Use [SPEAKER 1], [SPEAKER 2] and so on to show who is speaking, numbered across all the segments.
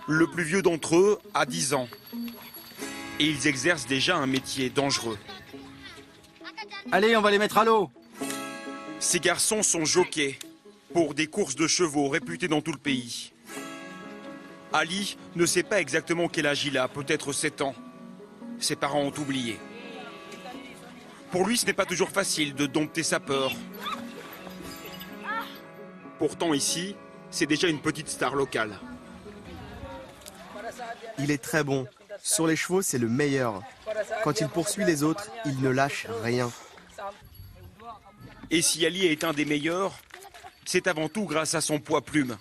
[SPEAKER 1] Le plus vieux d'entre eux a 10 ans. Et ils exercent déjà un métier dangereux.
[SPEAKER 2] Allez, on va les mettre à l'eau.
[SPEAKER 1] Ces garçons sont jockeys pour des courses de chevaux réputées dans tout le pays. Ali ne sait pas exactement quel âge il a, peut-être 7 ans. Ses parents ont oublié. Pour lui, ce n'est pas toujours facile de dompter sa peur. Pourtant ici, c'est déjà une petite star locale.
[SPEAKER 3] Il est très bon. Sur les chevaux, c'est le meilleur. Quand il poursuit les autres, il ne lâche rien.
[SPEAKER 1] Et si Ali est un des meilleurs, c'est avant tout grâce à son poids plume.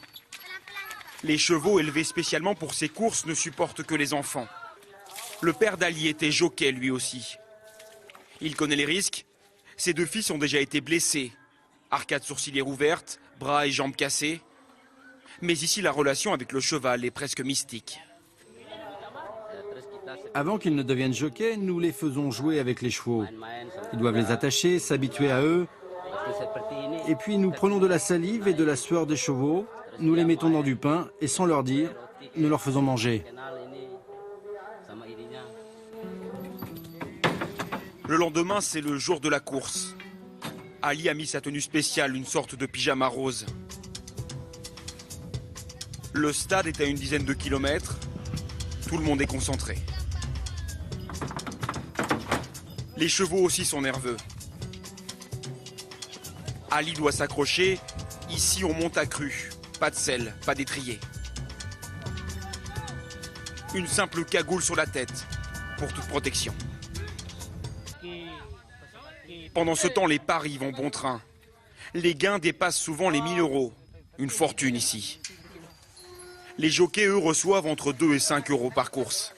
[SPEAKER 1] Les chevaux élevés spécialement pour ces courses ne supportent que les enfants. Le père d'Ali était jockey lui aussi. Il connaît les risques. Ses 2 fils ont déjà été blessés. Arcades sourcilières ouvertes, bras et jambes cassés. Mais ici, la relation avec le cheval est presque mystique.
[SPEAKER 2] Avant qu'ils ne deviennent jockeys, nous les faisons jouer avec les chevaux. Ils doivent les attacher, s'habituer à eux. Et puis nous prenons de la salive et de la sueur des chevaux, nous les mettons dans du pain et sans leur dire, nous leur faisons manger.
[SPEAKER 1] Le lendemain, c'est le jour de la course. Ali a mis sa tenue spéciale, une sorte de pyjama rose. Le stade est à une dizaine de kilomètres. Tout le monde est concentré. Les chevaux aussi sont nerveux. Ali doit s'accrocher. Ici, on monte à cru. Pas de selle, pas d'étrier. Une simple cagoule sur la tête, pour toute protection. Pendant ce temps, les paris vont bon train. Les gains dépassent souvent les 1000 €. Une fortune ici. Les jockeys, eux, reçoivent entre 2 et 5 € par course.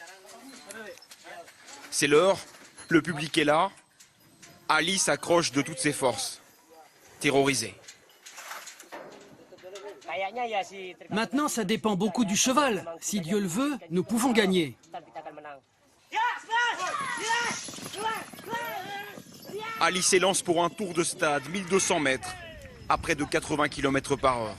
[SPEAKER 1] C'est l'heure, le public est là. Ali s'accroche de toutes ses forces. Terrorisé.
[SPEAKER 4] Maintenant, ça dépend beaucoup du cheval. Si Dieu le veut, nous pouvons gagner.
[SPEAKER 1] Ali s'élance pour un tour de stade, 1200 mètres, à près de 80 km par heure.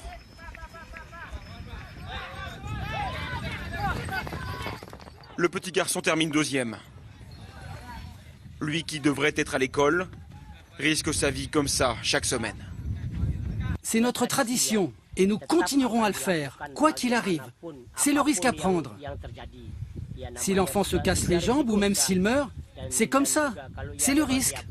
[SPEAKER 1] Le petit garçon termine 2e. Lui qui devrait être à l'école, risque sa vie comme ça chaque semaine.
[SPEAKER 4] C'est notre tradition et nous continuerons à le faire, quoi qu'il arrive. C'est le risque à prendre. Si l'enfant se casse les jambes ou même s'il meurt, c'est comme ça. C'est le risque.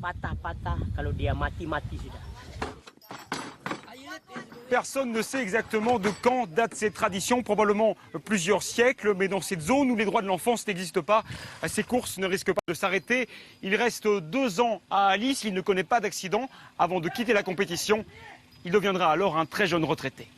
[SPEAKER 1] Personne ne sait exactement de quand datent ces traditions, probablement plusieurs siècles, mais dans cette zone où les droits de l'enfance n'existent pas, ces courses ne risquent pas de s'arrêter. Il reste 2 ans à Ali s'il ne connaît pas d'accident avant de quitter la compétition. Il deviendra alors un très jeune retraité.